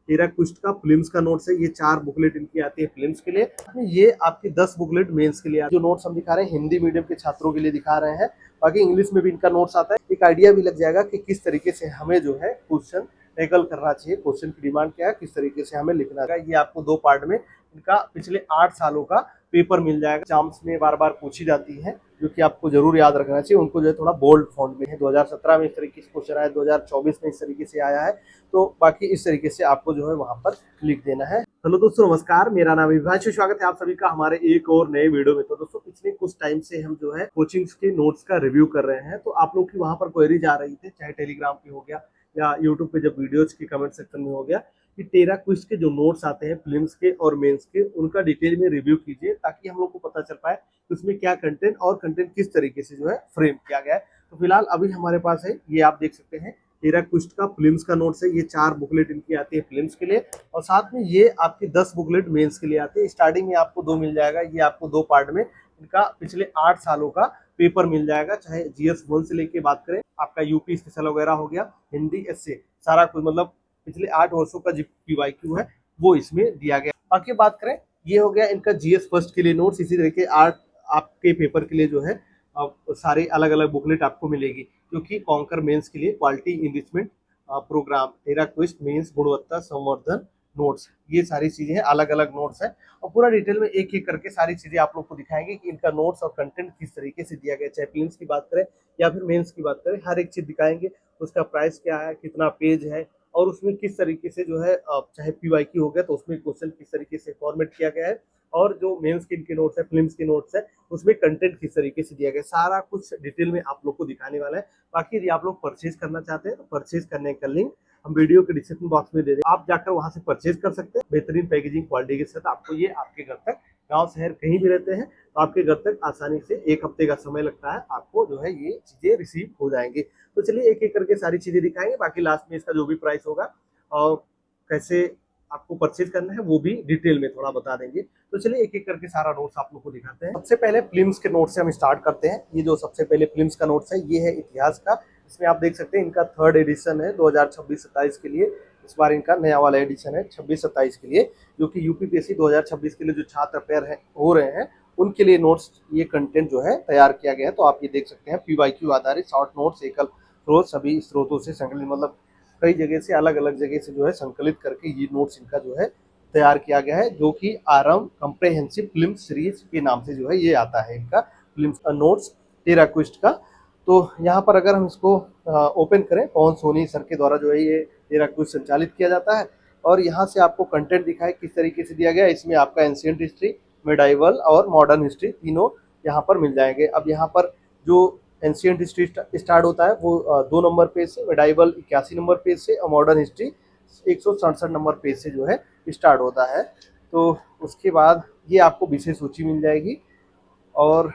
टेराक्विस्ट का फिल्म्स का नोट्स है। ये 4 बुकलेट इनकी आती है फिल्म्स के लिए। ये आपकी 10 बुकलेट मेंस के लिए। जो नोट्स हम दिखा रहे हैं हिंदी मीडियम के छात्रों के लिए दिखा रहे हैं, बाकी इंग्लिश में भी इनका नोट्स आता है। एक आइडिया भी लग जाएगा कि किस तरीके से हमें जो है क्वेश्चन टैकल करना चाहिए, क्वेश्चन की डिमांड क्या है, किस तरीके से हमें लिखना है। ये आपको 2 पार्ट में इनका पिछले 8 सालों का पेपर मिल जाएगा। एग्जाम्स में बार बार पूछी जाती है, जो कि आपको जरूर याद रखना चाहिए। उनको जो है थोड़ा बोल्ड फॉन्ट में है। 2017 में इस तरीके से क्वेश्चन आया, 2024 में इस तरीके से आया है। तो बाकी इस तरीके से आपको जो है वहां पर लिख देना है। हेलो दोस्तों, नमस्कार। मेरा नाम विभाष, स्वागत है आप सभी का हमारे एक और नए वीडियो में। तो दोस्तों, पिछले कुछ टाइम से हम जो है कोचिंग्स के नोट्स का रिव्यू कर रहे हैं। तो आप लोग की वहां पर क्वेरीज आ रही थी, चाहे टेलीग्राम पे हो गया या यूट्यूब पे जब वीडियोज के कमेंट सेक्शन में हो गया, कि टेराक्विस्ट के जो नोट्स आते हैं फिल्म्स के और मेंस के, उनका डिटेल में रिव्यू कीजिए, ताकि हम लोग को पता चल पाए कि उसमें क्या कंटेंट और कंटेंट किस तरीके से जो है फ्रेम किया गया है। तो फिलहाल अभी हमारे पास है, ये आप देख सकते हैं, टेराक्विस्ट का फिल्म्स का नोट्स है। ये 4 बुकलेट इनकी आती है फिल्म्स के लिए, और साथ में ये आपकी 10 बुकलेट मेंस के लिए आती है। स्टार्टिंग में आपको 2 मिल जाएगा। ये आपको 2 पार्ट में इनका पिछले 8 सालों का पेपर मिल जाएगा। चाहे जीएस 1 से लेके बात करें, आपका यूपी स्पेशल वगैरह हो गया, हिंदी एसए, सारा कुछ, मतलब पिछले 8 वर्षों का जो पीवाईक्यू है वो इसमें दिया गया। बाकी बात करें, ये हो गया इनका जीएस फर्स्ट के लिए नोट्स। इसी तरीके 8 आपके पेपर के लिए जो है सारी अलग अलग बुकलेट आपको मिलेगी, क्योंकि कॉन्कर मेंस के लिए क्वालिटी इनरिचमेंट प्रोग्राम, टेराक्विस्ट मेंस गुणवत्ता संवर्धन नोट्स, ये सारी चीजें हैं, अलग अलग नोट्स हैं। और पूरा डिटेल में एक एक करके सारी चीजें आप लोग को दिखाएंगे कि इनका नोट्स और कंटेंट किस तरीके से दिया गया। चाहे फिल्म्स की बात करें या फिर मेंस की बात करें, हर एक चीज दिखाएंगे। उसका प्राइस क्या है, कितना पेज है, और उसमें किस तरीके से जो है, चाहे पीवाईक्यू हो गया तो उसमें क्वेश्चन किस तरीके से फॉर्मेट किया गया है, और जो मेंस के इनके नोट्स है, फिल्म्स के नोट्स है, उसमें कंटेंट किस तरीके से दिया गया, सारा कुछ डिटेल में आप लोग को दिखाने वाला है। बाकी यदि आप लोग परचेज करना चाहते हैं तो परचेज करने का लिंक हम वीडियो के डिस्क्रिप्शन बॉक्स में दे दें। आप जाकर वहां से परचेज कर सकते हैं। बेहतरीन पैकेजिंग क्वालिटी के साथ आपको ये आपके घर तक, गांव शहर कहीं भी रहते हैं तो आपके घर तक आसानी से 1 हफ्ते का समय लगता है, आपको जो है ये चीजें रिसीव हो जाएंगी। तो चलिए एक एक करके सारी चीजें दिखाएंगे। बाकी लास्ट में इसका जो भी प्राइस होगा और कैसे आपको परचेज करना है वो भी डिटेल में थोड़ा बता देंगे। तो चलिए एक एक करके सारा नोट्स आप लोग को दिखाते हैं। सबसे पहले फिल्म्स के नोट्स से हम स्टार्ट करते हैं। ये जो सबसे पहले फिल्म्स का नोट्स है, ये है इतिहास का। इसमें आप देख सकते हैं इनका 3rd एडिशन है 2026-27 के लिए। इस बार इनका नया वाला एडिशन है 26-27 के लिए, जो कि यूपीपीएससी 2026 के लिए जो छात्र अपेयर हो रहे हैं उनके लिए नोट्स, ये कंटेंट जो है तैयार किया गया है। तो आप ये देख सकते हैं, पीवाईक्यू आधारित शॉर्ट नोट्स, एकल स्रोत, सभी स्रोतों से संकलित, मतलब कई जगह से, अलग अलग जगह से जो है संकलित करके ये नोट्स इनका जो है तैयार किया गया है, जो कि आरंभ कम्प्रेहेंसिव फिल्म सीरीज के नाम से जो है ये आता है इनका फिल्म नोट्स टेराक्विस्ट का। तो यहाँ पर अगर हम इसको ओपन करें, पवन सोनी सर के द्वारा जो है ये टेराक्विस्ट संचालित किया जाता है। और यहाँ से आपको कंटेंट दिखाए किस तरीके से दिया गया है। इसमें आपका एंशिएंट हिस्ट्री, मेडाइवल और मॉडर्न हिस्ट्री तीनों यहाँ पर मिल जाएंगे। अब यहाँ पर जो एंशिएंट हिस्ट्री स्टार्ट होता है वो 2 नंबर पेज से, मेडाइवल 81 नंबर पेज से, और मॉडर्न हिस्ट्री 167 नंबर पेज से जो है स्टार्ट होता है। तो उसके बाद ये आपको विषय सूची मिल जाएगी। और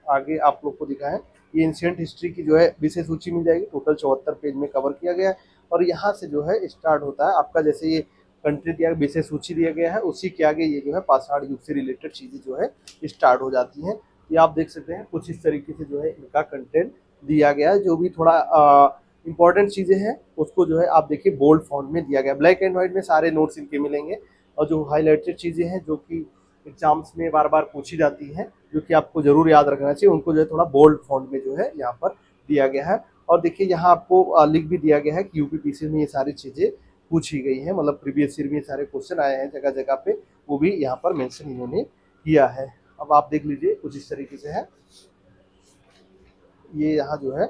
आगे आप लोग को दिखाएं, ये एंशिएंट हिस्ट्री की जो है विषय सूची मिल जाएगी। टोटल 74 पेज में कवर किया गया है। और यहाँ से जो है स्टार्ट होता है आपका, जैसे ये कंट्री दिया, विषय सूची दिया गया है, उसी के आगे ये जो है पाषाण युग से रिलेटेड चीजें जो है स्टार्ट हो जाती हैं। ये आप देख सकते हैं, कुछ इस तरीके से जो है इनका कंटेंट दिया गया है। जो भी थोड़ा इंपॉर्टेंट चीजें हैं उसको जो है आप देखिए बोल्ड फॉन्ट में दिया गया। ब्लैक एंड व्हाइट में सारे नोट्स इनके मिलेंगे। और जो हाईलाइटेड चीजें हैं, जो कि एग्जाम्स में बार बार पूछी जाती हैं, जो कि आपको जरूर याद रखना चाहिए, उनको जो है थोड़ा बोल्ड फॉन्ट में जो है यहाँ पर दिया गया है। और देखिए यहाँ आपको लिख भी दिया गया है कि यूपीपीसी में ये सारी चीजें पूछी गई हैं, मतलब प्रीवियस ईयर में सारे क्वेश्चन आए हैं जगह जगह पे, वो भी यहाँ पर मेंशन इन्होंने किया है। अब आप देख लीजिए, कुछ इस तरीके से है। ये यहाँ जो है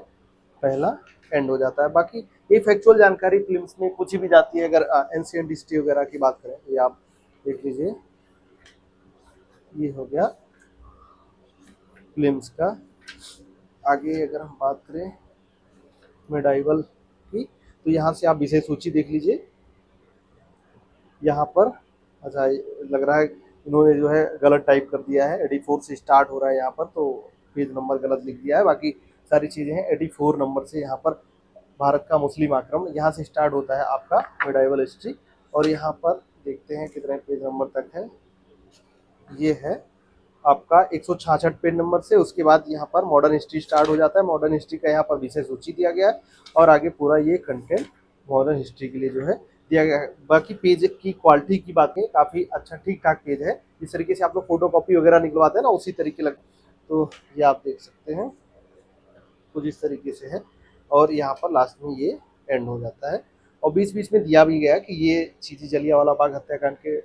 पहला एंड हो जाता है। बाकी ये फैक्चुअल जानकारी फिल्म्स में पूछी भी जाती है। अगर एंशिएंट हिस्ट्री वगैरह की बात करें तो ये आप देख लीजिए, ये हो गया फिल्म्स का। आगे अगर हम बात करें मेडाइवल की, तो यहाँ से आप विषय सूची देख लीजिए। यहाँ पर अच्छा लग रहा है इन्होंने जो है गलत टाइप कर दिया है, 84 से स्टार्ट हो रहा है यहाँ पर, तो पेज नंबर गलत लिख दिया है। बाकी सारी चीज़ें हैं 84 नंबर से। यहाँ पर भारत का मुस्लिम आक्रमण, यहाँ से स्टार्ट होता है आपका मेडाइवल हिस्ट्री। और यहाँ पर देखते हैं कितने पेज नंबर तक है। ये है आपका 166 पेज नंबर से। उसके बाद यहाँ पर मॉडर्न हिस्ट्री स्टार्ट हो जाता है। मॉडर्न हिस्ट्री का यहाँ पर विषय सूची दिया गया है, और आगे पूरा ये कंटेंट मॉडर्न हिस्ट्री के लिए जो है दिया गया है। बाकी पेज की क्वालिटी की बात करें, काफ़ी अच्छा ठीक ठाक पेज है। इस तरीके से आप लोग फोटो कॉपी वगैरह निकलवाते हैं ना, उसी तरीके लग, तो ये आप देख सकते हैं कुछ इस तरीके से है। और यहाँ पर लास्ट में ये एंड हो जाता है। और बीच बीच में दिया भी गया है कि ये चीज़ें जलियांवाला बाग हत्याकांड के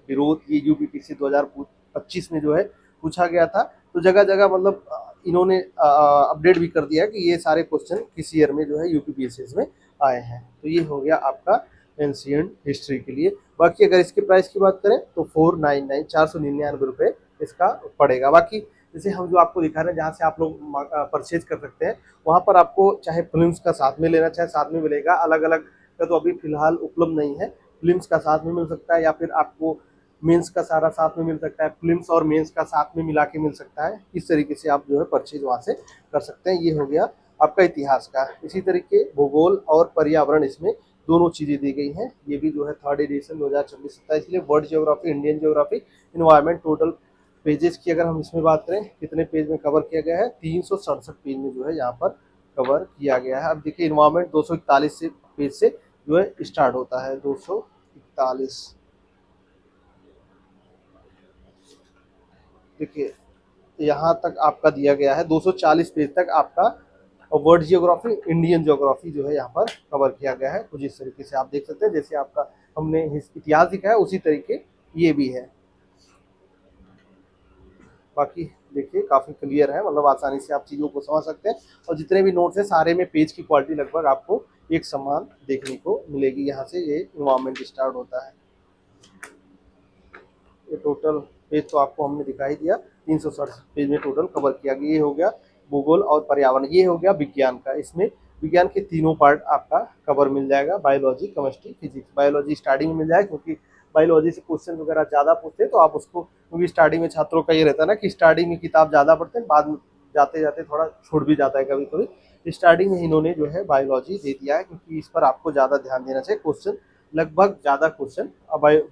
विरोध ये यूपीपीसी 2025 में जो है पूछा गया था। तो जगह जगह मतलब इन्होंने अपडेट भी कर दिया है कि ये सारे क्वेश्चन किस ईयर में जो है यूपीपीएससी में आए हैं। तो ये हो गया आपका एंशियंट हिस्ट्री के लिए। बाकी अगर इसके प्राइस की बात करें तो 499 499 इसका पड़ेगा। बाकी जैसे हम जो आपको दिखा रहे हैं जहाँ से आप लोग परचेज कर सकते हैं, वहाँ पर आपको चाहे फिल्म्स का साथ में लेना चाहे साथ में मिलेगा, अलग अलग का तो अभी फिलहाल उपलब्ध नहीं है। फिल्म्स का साथ में मिल सकता है या फिर आपको मेंस का सारा साथ में मिल सकता है, फिल्म्स और मेंस का साथ में मिला के मिल सकता है। इस तरीके से आप जो है परचेज वहाँ से कर सकते हैं। ये हो गया आपका इतिहास का। इसी तरीके भूगोल और पर्यावरण इसमें दोनों चीज़ें दी गई हैं। ये भी जो है थर्ड एडिशन 2026-27 के लिए world geography, Indian geography, environment. Total pages की अगर हम इसमें बात करें कितने पेज में कवर किया गया है, 367 पेज में जो है यहाँ पर कवर किया गया है। अब देखिए इन्वायरमेंट 241 से पेज से जो है स्टार्ट होता है, 241। देखिए यहाँ तक आपका दिया गया है 240 पेज तक आपका वर्ल्ड जियोग्राफी, इंडियन ज्योग्राफी जो है यहाँ पर कवर किया गया है। कुछ इस तरीके से आप देख सकते हैं, जैसे आपका हमने इतिहास दिखाया उसी तरीके ये भी है। बाकी देखिए काफ़ी क्लियर है, मतलब आसानी से आप चीज़ों को समझ सकते हैं। और जितने भी नोट्स हैं सारे में पेज की क्वालिटी लगभग आपको एक समान देखने को मिलेगी। यहाँ से ये इन्वायरमेंट स्टार्ट होता है। ये टोटल पेज तो आपको हमने दिखाई दिया, 367 पेज में टोटल कवर किया गया। ये हो गया भूगोल और पर्यावरण। ये हो गया विज्ञान का। इसमें विज्ञान के तीनों पार्ट आपका कवर मिल जाएगा, biology, chemistry, physics. Biology starting में मिल जाएगा क्योंकि बायोलॉजी से क्वेश्चन वगैरह ज़्यादा पूछते हैं, तो आप उसको, क्योंकि स्टार्टिंग में छात्रों का ये रहता है ना कि स्टार्टिंग में किताब ज़्यादा पढ़ते हैं, बाद में जाते जाते थोड़ा छूट भी जाता है कभी कभी। स्टार्टिंग में इन्होंने जो है बायोलॉजी दे दिया है क्योंकि इस पर आपको ज़्यादा ध्यान देना चाहिए। क्वेश्चन लगभग ज़्यादा क्वेश्चन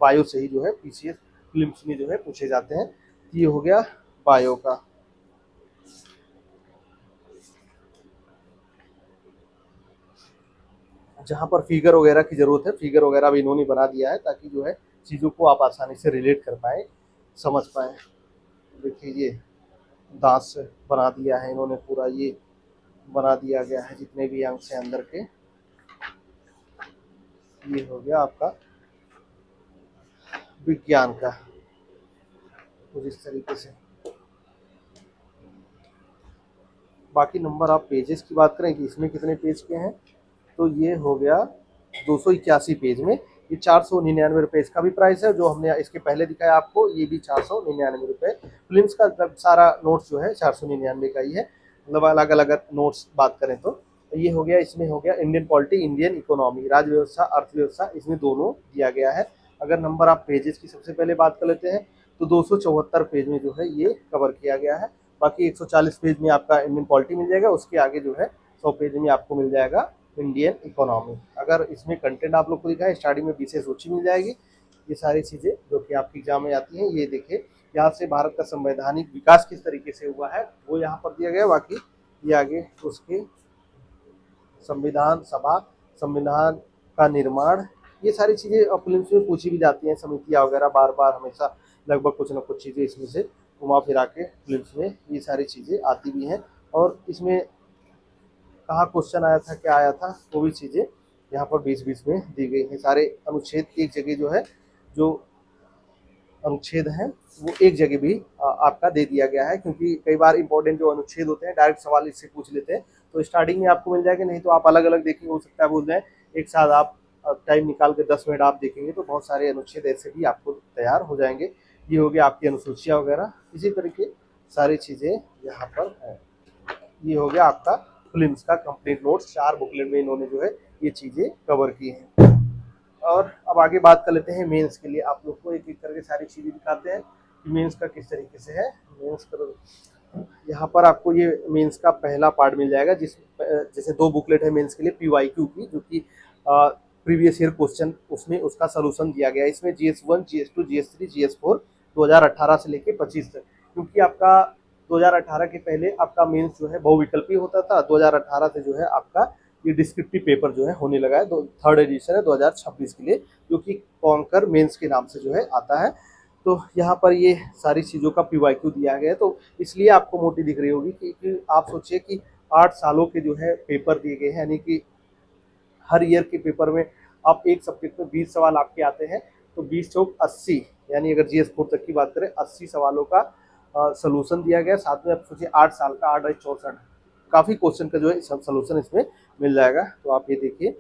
बायो से ही जो है पीसीएस फिल्म्स में जो है पूछे जाते हैं। ये हो गया बायो का। जहाँ पर फिगर वगैरह की जरूरत है, फिगर वगैरह भी इन्होंने बना दिया है ताकि जो है चीज़ों को आप आसानी से रिलेट कर पाए, समझ पाए। देखिए ये दांत से बना दिया है इन्होंने, पूरा ये बना दिया गया है जितने भी अंश हैं अंदर के। ये हो गया आपका विज्ञान का कुछ इस तरीके से। बाकी नंबर आप पेजेस की बात करें कि इसमें कितने पेज के हैं, तो ये हो गया 281 पेज में। ये 499 इसका भी प्राइस है। जो हमने इसके पहले दिखाया आपको, ये भी 499। फिल्म्स का सारा नोट्स जो है 499 का ही है, मतलब अलग अलग नोट्स बात करें तो। ये हो गया, इसमें हो गया इंडियन पॉलिटी, इंडियन इकोनॉमी, राज्य व्यवस्था, अर्थव्यवस्था, इसमें दोनों दिया गया है। अगर नंबर आप पेजेस की सबसे पहले बात कर लेते हैं तो 274 पेज में जो है ये कवर किया गया है। बाकी 140 पेज में आपका इंडियन पॉलिटी मिल जाएगा, उसके आगे जो है 100 पेज में आपको मिल जाएगा इंडियन इकोनॉमी। अगर इसमें कंटेंट आप लोग को दिखा है, स्टार्टिंग में विशेष सूची मिल जाएगी। ये सारी चीज़ें जो कि आपकी एग्जाम में आती हैं, ये देखिए यहाँ से भारत का संवैधानिक विकास किस तरीके से हुआ है वो यहाँ पर दिया गया। बाकी ये आगे उसके संविधान सभा, संविधान का निर्माण, ये सारी चीज़ें फिल्म्स में पूछी भी जाती हैं। समितियाँ वगैरह बार बार हमेशा लगभग कुछ ना कुछ चीज़ें इसमें से घुमा फिरा के फिल्म्स में ये सारी चीज़ें आती भी हैं। और इसमें कहाँ क्वेश्चन आया था, क्या आया था, वो भी चीज़ें यहाँ पर बीच बीच में दी गई हैं। सारे अनुच्छेद एक जगह जो है, जो अनुच्छेद हैं वो एक जगह भी आपका दे दिया गया है, क्योंकि कई बार इंपॉर्टेंट जो अनुच्छेद होते हैं डायरेक्ट सवाल इससे पूछ लेते हैं, तो स्टार्टिंग में आपको मिल जाएगा। नहीं तो आप अलग अलग देखेंगे, हो सकता है बोल जाए एक साथ आप टाइम निकाल के 10 मिनट आप देखेंगे तो बहुत सारे अनुच्छेद ऐसे भी आपको तैयार हो जाएंगे। ये हो गया आपकी अनुसूचियाँ वगैरह, इसी तरीके सारी चीज़ें यहाँ पर हैं। ये हो गया आपका फिल्म्स का कंप्लीट नोट्स। 4 बुकलेट में इन्होंने जो है ये चीज़ें कवर की हैं। और अब आगे बात कर लेते हैं मेंस के लिए। आप लोग को एक एक करके सारी चीज़ें दिखाते हैं कि मेंस का किस तरीके से है। मेंस का यहाँ पर आपको ये मेंस का पहला पार्ट मिल जाएगा, जैसे 2 बुकलेट है मेंस के लिए PYQ की, जो कि प्रीवियस ईयर क्वेश्चन उसमें उसका सोल्यूशन दिया गया है। इसमें GS1, GS2, GS3, GS4 2018 से लेके 25 तक, क्योंकि आपका 2018 के पहले आपका मेंस जो है बहुविकल्पी होता था, 2018 से जो है आपका ये डिस्क्रिप्टिव पेपर जो है होने लगा है। 3rd एडिशन है 2026 के लिए, जो कि कॉन्कर मेंस के नाम से जो है आता है। तो यहाँ पर ये सारी चीज़ों का PYQ दिया गया है, तो इसलिए आपको मोटी दिख रही होगी कि आप सोचिए कि 8 सालों के जो है पेपर दिए गए हैं, यानी कि हर ईयर के पेपर में आप एक सब्जेक्ट में 20 सवाल आपके आते हैं, तो 20 चौक 80, यानी अगर GS4 तक की बात करें 80 सवालों का सलूशन दिया गया। साथ में आप सोचिए 8 साल का 8 64 काफ़ी क्वेश्चन का जो है सलूशन इसमें मिल जाएगा। तो आप ये देखिए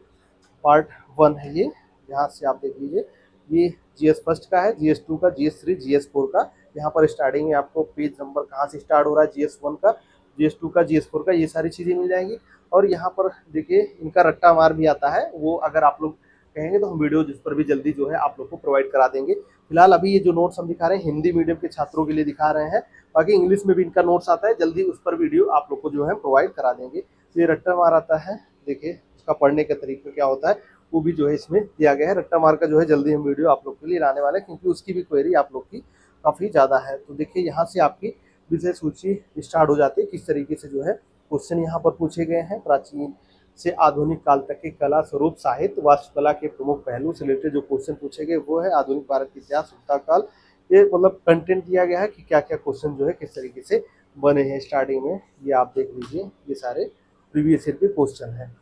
पार्ट 1 है ये, यहाँ से आप देख लीजिए ये GS फर्स्ट का है, GS2 का, GS3, GS4 का। यहाँ पर स्टार्टिंग में आपको पेज नंबर कहाँ से स्टार्ट हो रहा है, GS1 का, GS2 का, GS4 का, ये सारी चीज़ें मिल जाएंगी। और यहाँ पर देखिए इनका रट्टा मार भी आता है, वो अगर आप लोग कहेंगे तो हम वीडियो जिस पर भी जल्दी जो है आप लोग को प्रोवाइड करा देंगे। फिलहाल अभी ये जो नोट्स हम दिखा रहे हैं हिंदी मीडियम के छात्रों के लिए दिखा रहे हैं, बाकी इंग्लिश में भी इनका नोट्स आता है, जल्दी उस पर वीडियो आप लोग को जो है प्रोवाइड करा देंगे। तो ये रट्टा मार आता है, देखिए उसका पढ़ने का तरीका क्या होता है वो भी जो है इसमें दिया गया है। रट्टा मार का जो है जल्दी हम वीडियो आप लोग के लिए लाने वाले हैं, क्योंकि उसकी भी क्वेरी आप लोग की काफ़ी ज़्यादा है। तो देखिए यहाँ से आपकी विषय सूची स्टार्ट हो जाती है, किस तरीके से जो है क्वेश्चन यहाँ पर पूछे गए हैं। प्राचीन से आधुनिक काल तक के कला, स्वरूप, साहित्य, वास्तुकला के प्रमुख पहलू से रिलेटेड जो क्वेश्चन पूछे गए वो है। आधुनिक भारत के इतिहास, सभ्यता काल, ये मतलब कंटेंट दिया गया है कि क्या क्या क्वेश्चन जो है किस तरीके से बने हैं। स्टार्टिंग में ये आप देख लीजिए, ये सारे प्रीवियस ईयर के क्वेश्चन हैं।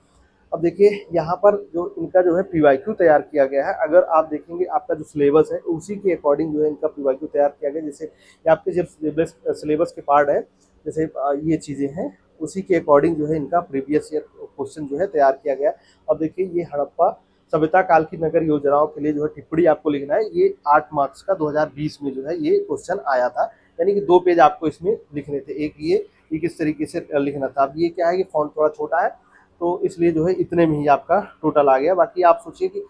अब देखिए यहाँ पर जो इनका जो है PYQ तैयार किया गया है, अगर आप देखेंगे आपका जो सिलेबस है उसी के अकॉर्डिंग जो है इनका PYQ तैयार किया गया। जैसे ये आपके जब सिलेबस के पार्ट है, जैसे ये चीज़ें हैं, उसी के अकॉर्डिंग जो है इनका प्रीवियस ईयर क्वेश्चन जो है तैयार किया गया। अब देखिए ये हड़प्पा सभ्यता काल की नगर योजनाओं के लिए जो है टिप्पणी आपको लिखना है, ये 8 मार्क्स का 2020 में जो है ये क्वेश्चन आया था, यानी कि 2 पेज आपको इसमें लिखने थे। एक ये किस तरीके से लिखना था। अब ये क्या है कि फॉन्ट थोड़ा छोटा है, तो इसलिए जो है इतने में ही आपका टोटल आ गया। बाकी आप सोचिए कि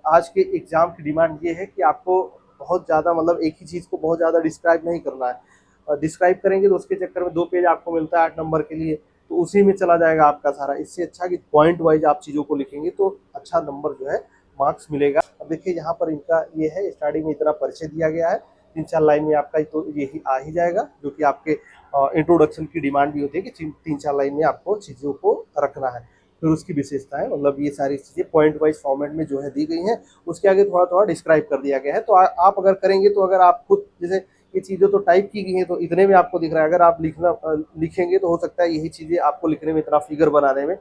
आज के एग्ज़ाम की डिमांड ये है कि आपको बहुत ज़्यादा मतलब एक ही चीज़ को बहुत ज़्यादा डिस्क्राइब नहीं करना है। डिस्क्राइब करेंगे तो उसके चक्कर में 2 पेज आपको मिलता है 8 नंबर के लिए, तो उसी में चला जाएगा आपका सारा। इससे अच्छा कि पॉइंट वाइज आप चीज़ों को लिखेंगे तो अच्छा नंबर जो है मार्क्स मिलेगा। अब देखिए यहाँ पर इनका ये है, स्टार्टिंग में इतना परिचय दिया गया है, 3-4 लाइन में आपका तो यही आ ही जाएगा, जो कि आपके इंट्रोडक्शन की डिमांड भी होती है कि 3-4 लाइन में आपको चीज़ों को रखना है। फिर उसकी विशेषताएं, मतलब ये सारी चीज़ें पॉइंट वाइज फॉर्मेट में जो है दी गई हैं, उसके आगे थोड़ा थोड़ा डिस्क्राइब कर दिया गया है। तो आप अगर करेंगे तो अगर आप खुद जैसे ये चीज़ें तो टाइप की गई हैं तो इतने में आपको दिख रहा है, अगर आप लिखेंगे तो हो सकता है यही चीज़ें आपको लिखने में, इतना फिगर बनाने में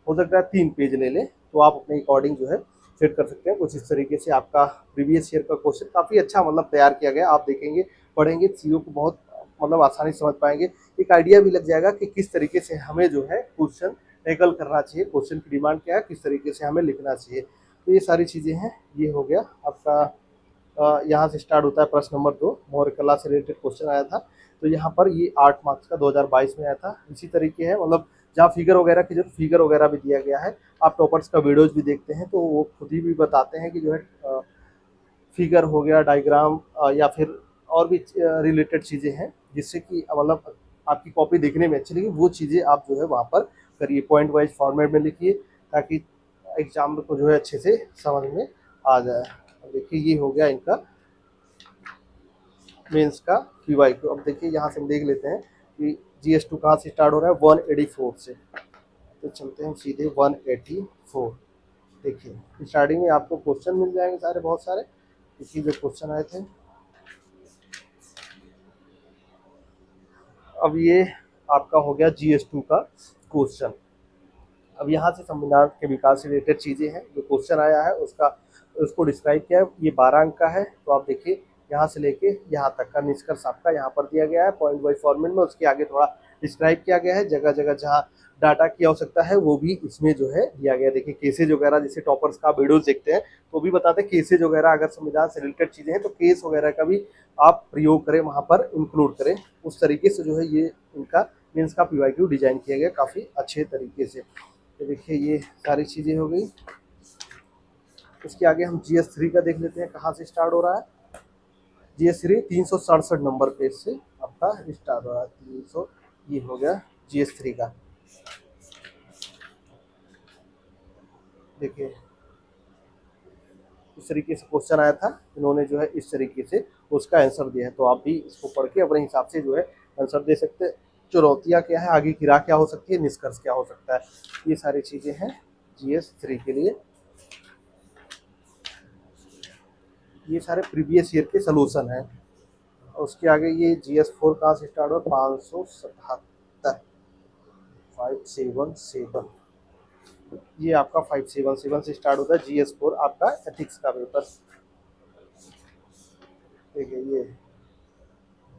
हो सकता है 3 पेज ले लें। तो आप अपने अकॉर्डिंग जो है सेट कर सकते हैं। कुछ इस तरीके से आपका प्रीवियस ईयर का क्वेश्चन काफ़ी अच्छा मतलब तैयार किया गया। आप देखेंगे पढ़ेंगे चीज़ों को बहुत मतलब आसानी से समझ पाएंगे, एक आइडिया भी लग जाएगा कि किस तरीके से हमें जो है क्वेश्चन टैकल करना चाहिए, क्वेश्चन की डिमांड क्या है, किस तरीके से हमें लिखना चाहिए। तो ये सारी चीज़ें हैं। ये हो गया आपका, यहाँ से स्टार्ट होता है प्रश्न नंबर 2, मौर्य कला से रिलेटेड क्वेश्चन आया था। तो यहाँ पर ये 8 मार्क्स का 2022 में आया था। इसी तरीके है, मतलब जहाँ फिगर वगैरह की जो फिगर वगैरह भी दिया गया है। आप टॉपर्स का वीडियोज भी देखते हैं तो वो खुद ही भी बताते हैं कि जो है फिगर हो गया, डायग्राम या फिर और भी रिलेटेड चीज़ें हैं, जिससे कि मतलब आपकी कॉपी देखने में अच्छी लगी, वो चीज़ें आप जो है वहाँ पर करिए, पॉइंट वाइज फॉर्मेट में लिखिए, ताकि एग्जाम को जो है अच्छे से समझ में आ जाए। देखिए ये हो गया इनका मेंस का PYQ। अब देखिए यहाँ से हम देख लेते हैं कि GS2 कहाँ से स्टार्ट हो रहा है, 184 से। तो चलते हैं सीधे 184। देखिए स्टार्टिंग में आपको क्वेश्चन मिल जाएंगे सारे, बहुत सारे इसी जो क्वेश्चन आए थे। अब ये आपका हो गया GS2 का क्वेश्चन। अब यहाँ से संविधान के विकास से रिलेटेड चीज़ें हैं, जो क्वेश्चन आया है उसको डिस्क्राइब किया है। ये 12 अंक का है। तो आप देखिए यहाँ से लेके यहाँ तक का निष्कर्ष आपका यहाँ पर दिया गया है पॉइंट वाइज फॉर्मेट में। उसके आगे थोड़ा डिस्क्राइब किया गया है, जगह जगह जहाँ डाटा की आवश्यकता है वो भी इसमें जो है दिया गया है। देखिए केसेज वगैरह, जैसे टॉपर्स का वीडियोज देखते हैं तो भी बताते हैं केसेज वगैरह, अगर संविधान से रिलेटेड चीज़ें हैं तो केस वगैरह का भी आप प्रयोग करें, वहाँ पर इंक्लूड करें। उस तरीके से जो है ये इनका मेंस का PYQ डिजाइन किया गया काफ़ी अच्छे तरीके से। तो देखिए ये सारी चीज़ें हो गई। इसके आगे हम GS3 का देख लेते हैं कहाँ से स्टार्ट हो रहा है। GS3 367 नंबर पेज से आपका स्टार्ट हो रहा है। 300 ये हो गया GS3 का। देखिए इस तरीके से क्वेश्चन आया था, इन्होंने जो है इस तरीके से उसका आंसर दिया है। तो आप भी इसको पढ़ के अपने हिसाब से जो है आंसर दे सकते हैं। चुनौतियाँ क्या है, आगे की राह क्या हो सकती है, निष्कर्ष क्या हो सकता है, ये सारी चीज़ें हैं। GS3 के लिए। ये सारे प्रीवियस ईयर के सोल्यूशन हैं। उसके आगे ये GS4 कहाँ से स्टार्ट हुआ, 577, 577, ये आपका 577 से स्टार्ट होता है GS4 आपका एथिक्स का पेपर। ठीक है, ये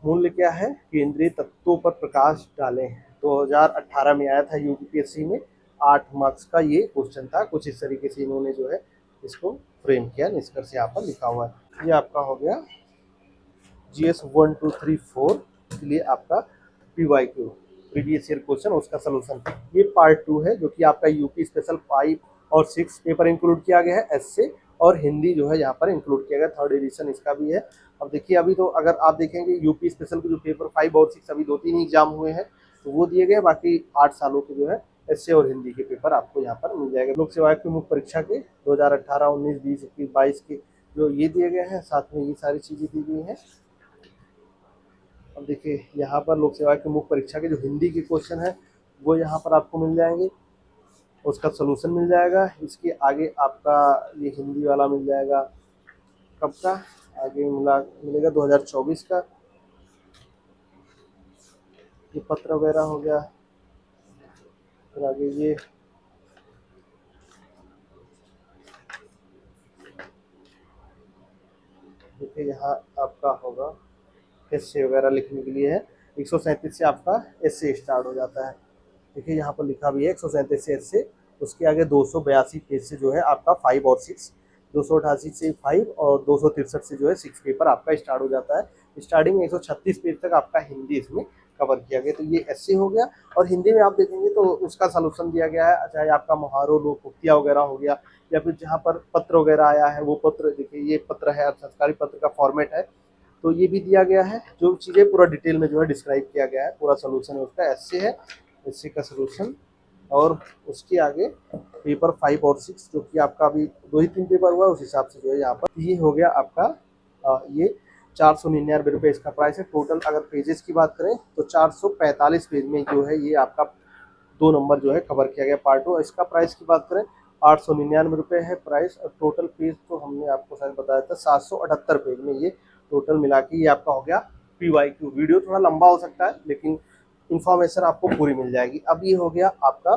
मूल्य क्या है, केंद्रीय तत्वों पर प्रकाश डालें, 2018 में आया था यूपीएससी में, 8 मार्क्स का ये क्वेश्चन था। कुछ इस तरीके से इन्होंने जो है इसको फ्रेम किया, निष्कर्ष यहाँ पर लिखा हुआ है। ये आपका हो गया GS 1 2 3 4 के लिए आपका PYQ प्रीवियस ईयर क्वेश्चन, उसका सोल्यूशन। ये पार्ट 2 है जो कि आपका यूपी स्पेशल 5 और 6 पेपर इंक्लूड किया गया है, एसए और हिंदी जो है यहाँ पर इंक्लूड किया गया, 3rd एडिशन इसका भी है। अब देखिए, अभी तो अगर आप देखेंगे यूपी स्पेशल के जो पेपर 5 और 6 अभी 2-3 एग्जाम हुए हैं तो वो दिए गए, बाकी 8 सालों के जो है एसए और हिंदी के पेपर आपको यहाँ पर मिल जाएगा। लोक सेवा आयोग की मुख्य परीक्षा के 2018, 19, 20, 21, 22 के जो ये दिए गए हैं, साथ में ये सारी चीज़ें दी गई हैं। अब देखिए यहाँ पर लोक सेवा की मुख्य परीक्षा के जो हिंदी के क्वेश्चन है वो यहाँ पर आपको मिल जाएंगे, उसका सोल्यूशन मिल जाएगा। इसके आगे आपका ये हिंदी वाला मिल जाएगा, कब का आगे मिलेगा 2024 का, ये पत्र वगैरह हो गया। फिर आगे ये देखिए यहाँ आपका होगा एसए वगैरह लिखने के लिए है, 137 से आपका एसए स्टार्ट हो जाता है। देखिए यहाँ पर लिखा भी है 137 से एसए, उसके आगे 282 पेज से जो है आपका 5 और 6, 288 से 5 और 263 से जो है 6 पेपर आपका स्टार्ट हो जाता है। स्टार्टिंग में 136 पेज तक आपका हिंदी इसमें कवर किया गया, तो ये एसए हो गया। और हिंदी में आप देखेंगे तो उसका सलूशन दिया गया है, चाहे आपका मुहावरों, लोकोक्तियाँ वगैरह हो गया, या फिर जहाँ पर पत्र वगैरह आया है वो पत्र, देखिए ये पत्र है, सरकारी पत्र का फॉर्मेट है, तो ये भी दिया गया है। जो चीज़ें पूरा डिटेल में जो है डिस्क्राइब किया गया है, पूरा सोल्यूशन है उसका, एसए है, एसए का सोल्यूशन। और उसके आगे पेपर 5 और 6 जो कि आपका अभी 2 ही 3 पेपर हुआ, उस हिसाब से जो है यहाँ पर ये हो गया आपका ये 499 रुपये इसका प्राइस है। टोटल अगर पेजेस की बात करें तो 445 पेज में जो है ये आपका 2 नंबर जो है कवर किया गया पार्ट 2। इसका प्राइस की बात करें 899 रुपये है प्राइस, और टोटल पेज तो हमने आपको शायद बताया था 778 पेज में ये टोटल मिला के ये आपका हो गया PYQ। वीडियो थोड़ा लंबा हो सकता है लेकिन इंफॉर्मेशन आपको पूरी मिल जाएगी। अब ये हो गया आपका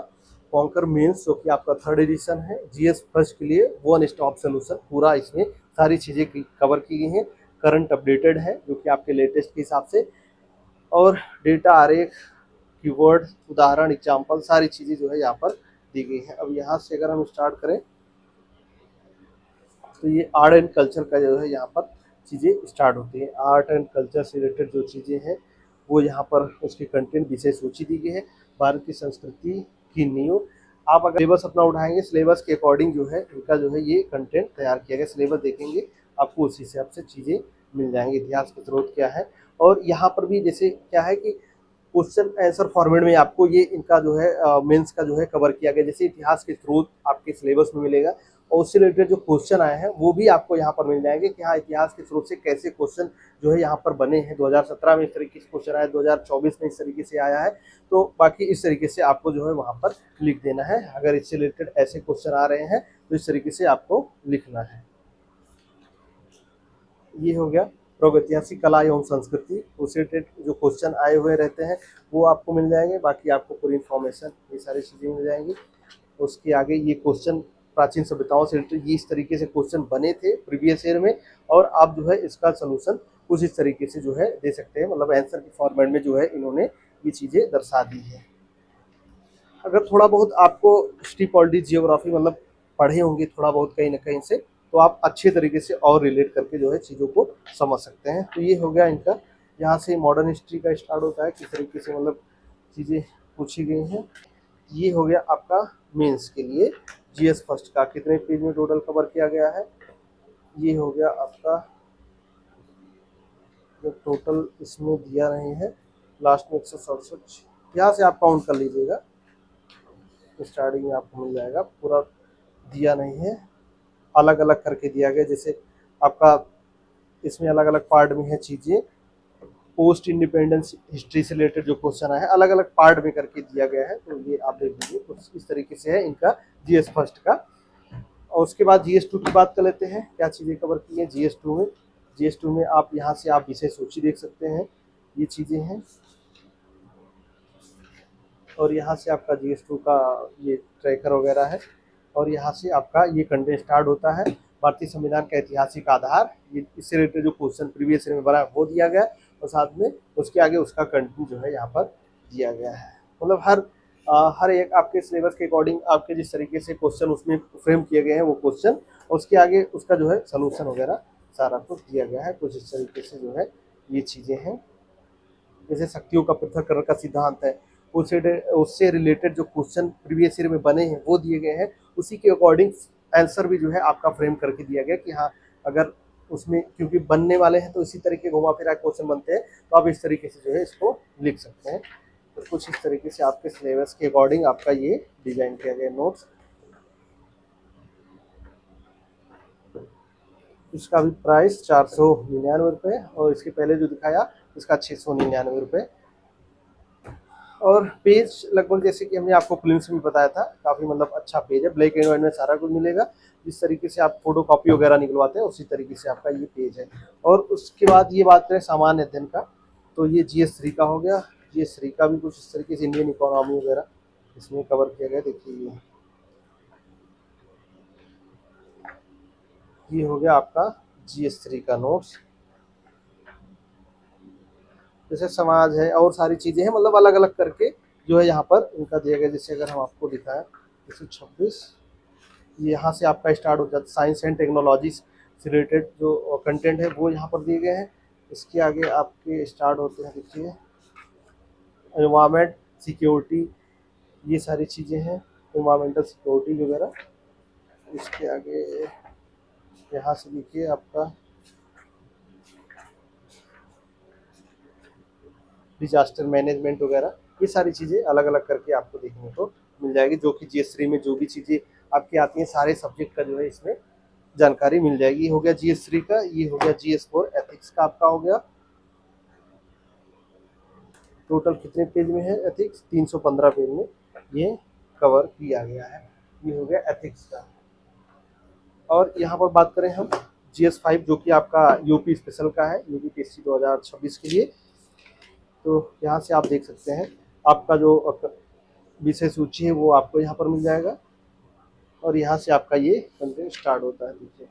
कॉन्कर मेंस जो कि आपका 3rd एडिशन है, GS फर्स्ट के लिए 1 स्टॉप सोल्यूशन, पूरा इसमें सारी चीज़ें कवर की गई हैं, करंट अपडेटेड है जो कि आपके लेटेस्ट के हिसाब से, और डेटा आरेख, कीवर्ड, उदाहरण, एग्जाम्पल, सारी चीज़ें जो है यहाँ पर दी गई हैं। अब यहाँ से अगर हम स्टार्ट करें तो ये आर्ट एंड कल्चर का जो है यहाँ पर चीज़ें स्टार्ट होती हैं। आर्ट एंड कल्चर से रिलेटेड जो चीज़ें हैं वो यहाँ पर उसकी कंटेंट विषय सूची दी गई है। भारत की संस्कृति की नींव, आप अगर सिलेबस अपना उठाएंगे, सिलेबस के अकॉर्डिंग जो है इनका जो है ये कंटेंट तैयार किया गया। सिलेबस देखेंगे आपको उसी हिसाब से चीज़ें मिल जाएंगी। इतिहास के स्रोत क्या है, और यहाँ पर भी जैसे क्या है कि क्वेश्चन आंसर फॉर्मेट में आपको ये इनका जो है मेंस का जो है कवर किया गया। जैसे इतिहास के स्रोत आपके सिलेबस में मिलेगा, और उससे रिलेटेड जो क्वेश्चन आए हैं वो भी आपको यहाँ पर मिल जाएंगे कि हाँ इतिहास के स्रोत से कैसे क्वेश्चन जो है यहाँ पर बने हैं। 2017 में इस तरीके से क्वेश्चन आया, 2024 में इस तरीके से आया है, तो बाकी इस तरीके से आपको जो है वहाँ पर लिख देना है। अगर इससे रिलेटेड ऐसे क्वेश्चन आ रहे हैं तो इस तरीके से आपको लिखना है। ये हो गया प्रागैतिहासिक कला एवं संस्कृति, उससे रिलेटेड जो क्वेश्चन आए हुए रहते हैं वो आपको मिल जाएंगे। बाकी आपको पूरी इन्फॉर्मेशन ये सारी चीज़ें मिल जाएंगी। उसके आगे ये क्वेश्चन प्राचीन सभ्यताओं से रिलेटेड ये इस तरीके से क्वेश्चन बने थे प्रीवियस ईयर में, और आप जो है इसका सोल्यूशन कुछ इस तरीके से जो है दे सकते हैं, मतलब आंसर के फॉर्मेट में जो है इन्होंने ये चीज़ें दर्शा दी है। अगर थोड़ा बहुत आपको हिस्ट्री, पॉलिटी, जियोग्राफी मतलब पढ़े होंगे थोड़ा बहुत कहीं ना कहीं से, तो आप अच्छे तरीके से और रिलेट करके जो है चीज़ों को समझ सकते हैं। तो ये हो गया इनका, यहाँ से मॉडर्न हिस्ट्री का स्टार्ट होता है, किस तरीके से मतलब चीज़ें पूछी गई हैं। ये हो गया आपका मेंस के लिए GS फर्स्ट का, कितने पेज में टोटल कवर किया गया है। ये हो गया आपका जो टोटल इसमें दिया रहे हैं लास्ट में 167, यहाँ से आप काउंट कर लीजिएगा, स्टार्टिंग में आपको मिल जाएगा। पूरा दिया नहीं है, अलग अलग करके दिया गया, जैसे आपका इसमें अलग अलग पार्ट में है चीज़ें, पोस्ट इंडिपेंडेंस हिस्ट्री से रिलेटेड जो क्वेश्चन है अलग अलग पार्ट में करके दिया गया है, तो ये आप देख लीजिए कुछ इस तरीके से है इनका जीएस फर्स्ट का। और उसके बाद जीएस 2 की बात कर लेते हैं, क्या चीज़ें कवर की हैं जीएस 2 में। जीएस 2 में आप यहाँ से आप विषय सूची देख सकते हैं, ये चीज़ें हैं। और यहाँ से आपका जीएस 2 का ये ट्रैकर वगैरह है। और यहाँ से आपका ये कंटेंट स्टार्ट होता है, भारतीय संविधान का ऐतिहासिक आधार, ये इससे रिलेटेड जो क्वेश्चन प्रीवियस ईयर में बना है वो दिया गया है, और साथ में उसके आगे उसका कंटेंट जो है यहाँ पर दिया गया है। मतलब हर एक आपके सिलेबस के अकॉर्डिंग आपके जिस तरीके से क्वेश्चन उसमें फ्रेम किए गए हैं वो क्वेश्चन, और उसके आगे उसका जो है सलूशन वगैरह सारा कुछ दिया गया है। कुछ इस तरीके से जो है ये चीज़ें हैं। जैसे शक्तियों का पृथक्करण का सिद्धांत है, उससे रिलेटेड जो क्वेश्चन प्रीवियस ईयर में बने हैं वो दिए गए हैं, उसी के अकॉर्डिंग आंसर भी जो है आपका फ्रेम करके दिया गया कि हाँ अगर उसमें क्योंकि बनने वाले हैं तो इसी तरीके घुमा फिरा क्वेश्चन बनते हैं, तो आप इस तरीके से जो है इसको लिख सकते हैं। तो कुछ इस तरीके से आपके सिलेबस के अकॉर्डिंग आपका ये डिजाइन किया गया नोट्स। इसका भी प्राइस 499 रुपये, और इसके पहले जो दिखाया इसका 699 रुपये। और पेज लगभग जैसे कि हमने आपको प्रिलिम्स में बताया था, काफ़ी मतलब अच्छा पेज है, ब्लैक एंड व्हाइट में सारा कुछ मिलेगा। जिस तरीके से आप फोटो कॉपी वगैरह निकलवाते हैं उसी तरीके से आपका ये पेज है। और उसके बाद ये बात करें सामान्य अध्ययन का, तो ये GS 3 का हो गया। GS 3 का भी कुछ इस तरीके से इंडियन इकोनॉमी वगैरह इसमें कवर किया गया। देखिए ये हो गया आपका GS 3 का नोट्स। जैसे समाज है और सारी चीज़ें हैं, मतलब अलग अलग करके जो है यहाँ पर इनका दिया गया। जैसे अगर हम आपको दिखाएं 126, यहाँ से आपका स्टार्ट हो जाता है। साइंस एंड टेक्नोलॉजी से रिलेटेड जो कंटेंट है वो यहाँ पर दिए गए हैं। इसके आगे आपके स्टार्ट होते हैं, देखिए एनवायरमेंट सिक्योरिटी, ये सारी चीज़ें हैं, एनवायरमेंटल सिक्योरिटी वगैरह। इसके आगे यहाँ से देखिए आपका डिजास्टर मैनेजमेंट वगैरह, ये सारी चीज़ें अलग अलग करके आपको देखने को मिल जाएगी, जो कि GS 3 में जो भी चीज़ें आपकी आती हैं सारे सब्जेक्ट का जो है इसमें जानकारी मिल जाएगी। ये हो गया GS 3 का। ये हो गया GS 4 एथिक्स का आपका हो गया। टोटल कितने पेज में है एथिक्स? 315 पेज में ये कवर किया गया है। ये हो गया एथिक्स का। और यहाँ पर बात करें हम GS 5 जो कि आपका यूपी स्पेशल का है, UPSC 2026 के लिए। तो यहाँ से आप देख सकते हैं आपका जो विषय सूची है वो आपको यहाँ पर मिल जाएगा, और यहाँ से आपका ये कंटेंट स्टार्ट होता है। देखिए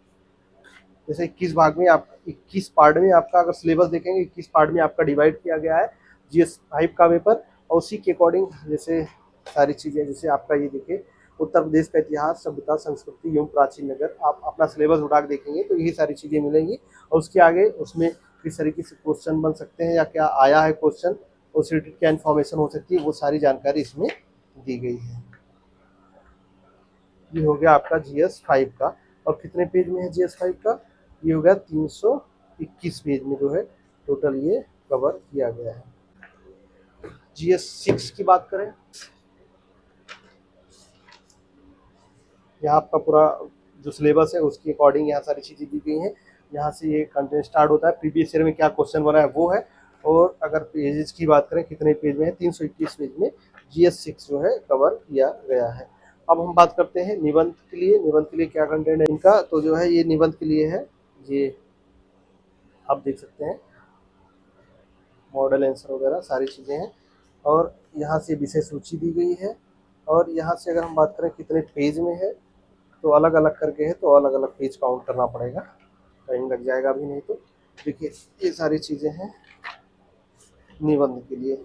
जैसे 21 भाग में आप 21 पार्ट में आपका अगर सिलेबस देखेंगे 21 पार्ट में आपका डिवाइड किया गया है GS 5 का पेपर, और उसी के अकॉर्डिंग जैसे सारी चीज़ें, जैसे आपका ये देखिए उत्तर प्रदेश का इतिहास, सभ्यता, संस्कृति एवं प्राचीन नगर। आप अपना सिलेबस उठा के देखेंगे तो यही सारी चीज़ें मिलेंगी, और उसके आगे उसमें किस तरीके से क्वेश्चन बन सकते हैं या क्या आया है क्वेश्चन, उससे रिलेटेड क्या इन्फॉर्मेशन हो सकती है, वो सारी जानकारी इसमें दी गई है। ये हो गया आपका GS 5 का। और कितने पेज में है GS 5 का? ये हो गया 321 पेज में जो है टोटल ये कवर किया गया है। GS 6 की बात करें, यहाँ आपका पूरा जो सिलेबस है उसके अकॉर्डिंग यहाँ सारी चीज़ें दी गई हैं। यहाँ से ये कंटेंट स्टार्ट होता है, प्रीवियस ईयर में क्या क्वेश्चन बना है वो है। और अगर पेजेस की बात करें कितने पेज में है, 321 पेज में GS 6 जो है कवर किया गया है। अब हम बात करते हैं निबंध के लिए। निबंध के लिए क्या कंटेंट है इनका, तो जो है ये निबंध के लिए है, ये आप देख सकते हैं मॉडल आंसर वगैरह सारी चीज़ें हैं। और यहाँ से विषय सूची दी गई है। और यहाँ से अगर हम बात करें कितने पेज में है, तो अलग अलग करके है, तो अलग अलग पेज काउंट करना पड़ेगा, टाइम लग जाएगा अभी नहीं तो। देखिए ये सारी चीज़ें हैं निबंध के लिए।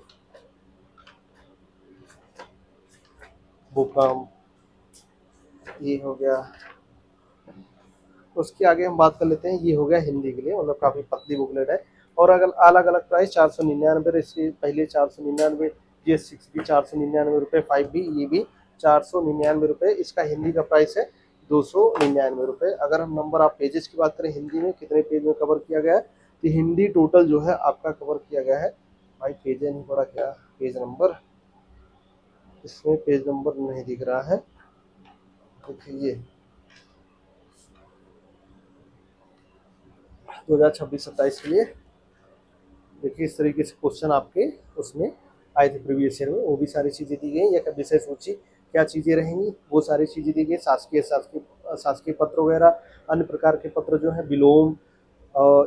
भूकंप ये हो गया। उसके आगे हम बात कर लेते हैं, ये हो गया हिंदी के लिए, मतलब काफ़ी पतली बुकलेट है। और अगर अलग अलग प्राइस 499, इससे पहले 499, GS 6 भी 499 रुपये, 5 भी, ये भी 499 रुपये। इसका हिंदी का प्राइस है 299 रुपये। अगर हम नंबर ऑफ पेजेस की बात करें हिंदी में कितने पेज में कवर किया गया है, तो हिंदी टोटल जो है आपका कवर किया गया है, भाई पेज नहीं पड़ा क्या, पेज नंबर, इसमें पेज नंबर नहीं दिख रहा है। देखिए 2026-27 के लिए देखिए इस तरीके से क्वेश्चन आपके उसमें आए थे प्रीवियस ईयर में, वो भी सारी चीज़ें दी गई, या विषय सूची क्या चीज़ें रहेंगी वो सारी चीज़ें दी गई, शासकीय शासकीय शासकीय पत्र वगैरह, अन्य प्रकार के पत्र जो है, विलोम,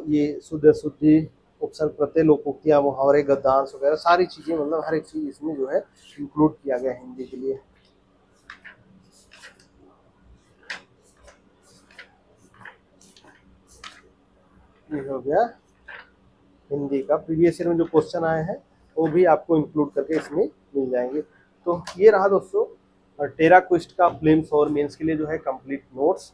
ये शुद्ध अशुद्धि, उपसर्ग प्रत्यय, लोकोक्तियाँ, मुहावरे, गद्यांश वगैरह सारी चीज़ें, मतलब हर एक चीज़ इसमें जो है इंक्लूड किया गया है हिंदी के लिए। ये हो गया हिंदी का। प्रीवियस ईयर में जो क्वेश्चन आए हैं वो भी आपको इंक्लूड करके इसमें मिल जाएंगे। तो ये रहा दोस्तों टेरा क्विस्ट का प्रीलिम्स और मेंस के लिए जो है कंप्लीट नोट्स।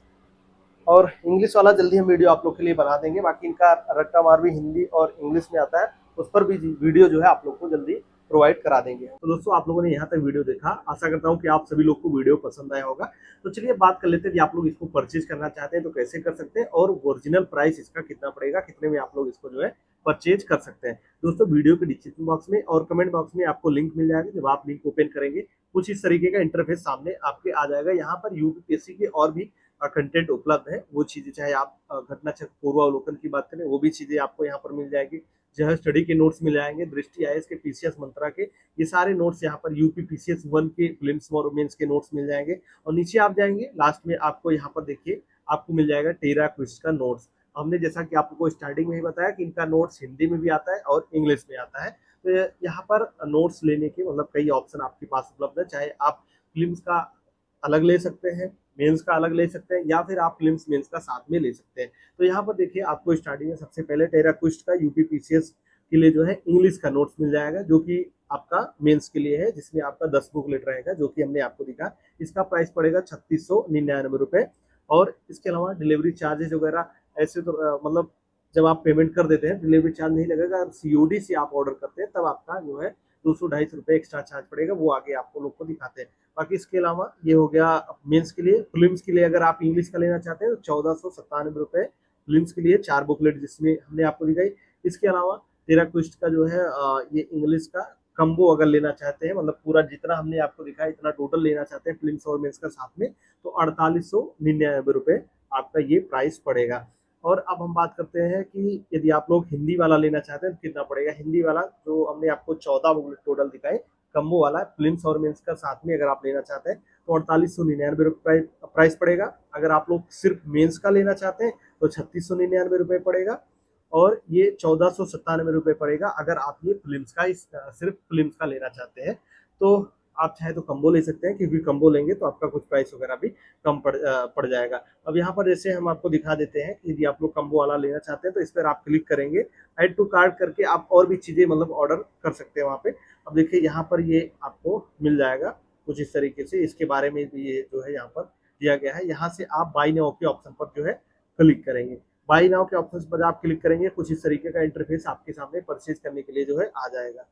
और इंग्लिश वाला जल्दी हम वीडियो आप लोग के लिए बना देंगे, बाकी इनका रट्टा मार भी हिंदी और इंग्लिश में आता है, उस पर भी वीडियो जो है आप लोग को जल्दी प्रोवाइड करा देंगे। तो दोस्तों आप लोगों ने यहाँ तक वीडियो देखा, आशा करता हूँ कि आप सभी लोग को वीडियो पसंद आया होगा। तो चलिए बात कर लेते हैं कि आप लोग इसको परचेज करना चाहते हैं तो कैसे कर सकते हैं, और ओरिजिनल प्राइस इसका कितना पड़ेगा, कितने में आप लोग इसको जो है परचेज कर सकते हैं। दोस्तों वीडियो के डिस्क्रिप्शन बॉक्स में और कमेंट बॉक्स में आपको लिंक मिल जाएगा। जब आप लिंक ओपन करेंगे कुछ इस तरीके का इंटरफेस सामने आपके आ जाएगा। यहाँ पर यूपीएससी के और भी कंटेंट उपलब्ध है, वो चीजें चाहे आप घटना चक्र पूर्वावलोकन की बात करें वो भी चीजें आपको यहाँ पर मिल जाएगी, जो है स्टडी के नोट्स मिल जाएंगे, दृष्टि आईएएस के, पीसीएस मंत्रा के, ये सारे नोट्स यहाँ पर यूपी पीसीएस 1 के प्रीलिम्स और मेंस के नोट्स मिल जाएंगे। और नीचे आप जाएंगे लास्ट में आपको यहाँ पर देखिए आपको मिल जाएगा टेरा क्विज का नोट्स। हमने जैसा कि आपको स्टार्टिंग में ही बताया कि इनका नोट्स हिंदी में भी आता है और इंग्लिश में आता है। तो यहाँ पर नोट्स लेने के मतलब कई ऑप्शन आपके पास उपलब्ध है, चाहे आप प्रीलिम्स का अलग ले सकते हैं, मेंस का अलग ले सकते हैं, या फिर आप प्रीलिम्स मेंस का साथ में ले सकते हैं। तो यहाँ पर देखिए आपको स्टार्टिंग में सबसे पहले टेरा क्विस्ट का यूपी पीसीएस के लिए जो है इंग्लिश का नोट्स मिल जाएगा, जो कि आपका मेंस के लिए है, जिसमें आपका 10 बुकलेट रहेगा, जो कि हमने आपको दिखा। इसका प्राइस पड़ेगा 3699 रुपये। और इसके अलावा डिलीवरी चार्जेस वगैरह ऐसे तो मतलब जब आप पेमेंट कर देते हैं डिलीवरी चार्ज नहीं लगेगा। अगर सीओडी से आप ऑर्डर करते हैं तब आपका जो है 200-250 रुपये एक्स्ट्रा चार्ज पड़ेगा, वो आगे आपको लोग को दिखाते हैं। बाकी इसके अलावा ये हो गया मेंस के लिए। प्रीलिम्स के लिए अगर आप इंग्लिश का लेना चाहते हैं तो 1497 रुपये प्रीलिम्स के लिए 4 बुकलेट जिसमें हमने आपको दिखाई। इसके अलावा टेरा क्विस्ट का जो है ये इंग्लिश का कम्बो अगर लेना चाहते हैं, मतलब पूरा जितना हमने आपको दिखाया इतना टोटल लेना चाहते हैं प्रीलिम्स और मेंस का साथ में, तो 4899 रुपये आपका ये प्राइस पड़ेगा। और अब हम बात करते हैं कि यदि आप लोग हिंदी वाला लेना चाहते हैं तो कितना पड़ेगा। हिंदी वाला जो हमने आपको 14 बुकलेट टोटल दिखाए कम्बो वाला प्रीलिम्स और मेंस का साथ में अगर आप लेना चाहते हैं तो 4899 रुपये प्राइस पड़ेगा। अगर आप लोग सिर्फ मेंस का लेना चाहते हैं तो 3699 रुपये पड़ेगा, और ये 1497 रुपये पड़ेगा अगर आप ये प्रीलिम्स का सिर्फ प्रीलिम्स का लेना चाहते हैं। तो आप चाहे तो कम्बो ले सकते हैं, क्योंकि कम्बो लेंगे तो आपका कुछ प्राइस वगैरह भी कम पड़ जाएगा। अब यहाँ पर जैसे हम आपको दिखा देते हैं कि यदि आप लोग कम्बो वाला लेना चाहते हैं तो इस पर आप क्लिक करेंगे, ऐड टू कार्ट करके आप और भी चीज़ें मतलब ऑर्डर कर सकते हैं वहाँ पे। अब देखिए यहाँ पर ये आपको मिल जाएगा कुछ इस तरीके से, इसके बारे में भी ये जो है यहाँ पर दिया गया है। यहाँ से आप बाय नाउ के ऑप्शन पर जो है क्लिक करेंगे। बाय नाउ के ऑप्शन पर आप क्लिक करेंगे, कुछ इस तरीके का इंटरफेस आपके सामने परचेज करने के लिए जो है आ जाएगा।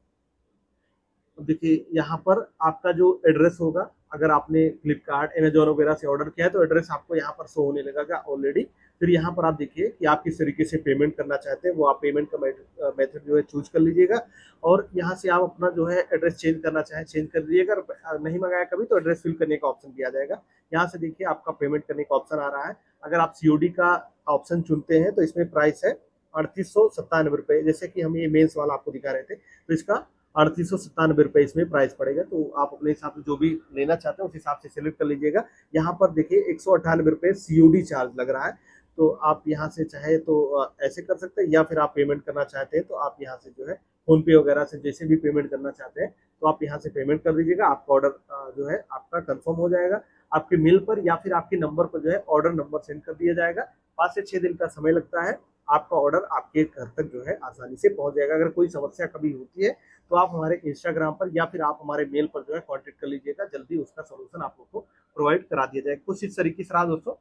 देखिए यहाँ पर आपका जो एड्रेस होगा, अगर आपने फ्लिपकार्ट अमेजोन वगैरह से ऑर्डर किया है तो एड्रेस आपको यहाँ पर शो होने लगेगा ऑलरेडी। फिर यहाँ पर आप देखिए कि आप किस तरीके से पेमेंट करना चाहते हैं, वो आप पेमेंट का मेथड जो है चूज कर लीजिएगा। और यहाँ से आप अपना जो है एड्रेस चेंज करना चाहें चेंज कर दीजिएगा। नहीं मंगाया कभी तो एड्रेस फिल करने का ऑप्शन भी आ जाएगा। यहाँ से देखिए आपका पेमेंट करने का ऑप्शन आ रहा है। अगर आप सीओडी का ऑप्शन चुनते हैं तो इसमें प्राइस है 3897 रुपये, जैसे कि हम ये मेंस वाला आपको दिखा रहे थे, तो इसका 3897 रुपये इसमें प्राइस पड़ेगा। तो आप अपने हिसाब से जो भी लेना चाहते हैं उस हिसाब से सिलेक्ट कर लीजिएगा। यहाँ पर देखिए 198 रुपये सीओडी चार्ज लग रहा है, तो आप यहाँ से चाहे तो ऐसे कर सकते हैं, या फिर आप पेमेंट करना चाहते हैं तो आप यहाँ से जो है फोन पे वगैरह से जैसे भी पेमेंट करना चाहते हैं तो आप यहाँ से पेमेंट कर दीजिएगा। आपका ऑर्डर जो है आपका कंफर्म हो जाएगा। आपके मेल पर या फिर आपके नंबर पर जो है ऑर्डर नंबर सेंड कर दिया जाएगा। 5 से 6 दिन का समय लगता है, आपका ऑर्डर आपके घर तक जो है आसानी से पहुंच जाएगा। अगर कोई समस्या कभी होती है तो आप हमारे इंस्टाग्राम पर या फिर आप हमारे मेल पर जो है कांटेक्ट कर लीजिएगा, जल्दी उसका सलूशन आप लोग को प्रोवाइड करा दिया जाएगा। कुछ इस तरीके से रहा दोस्तों।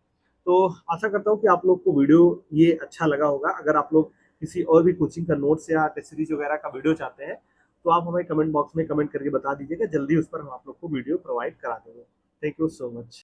तो आशा करता हूँ कि आप लोग को वीडियो ये अच्छा लगा होगा। अगर आप लोग किसी और भी कोचिंग का नोट्स या टेस्ट सीरीज वगैरह का वीडियो चाहते हैं तो आप हमें कमेंट बॉक्स में कमेंट करके बता दीजिएगा, जल्दी उस पर हम आप लोग को वीडियो प्रोवाइड करा देंगे। Thank you so much.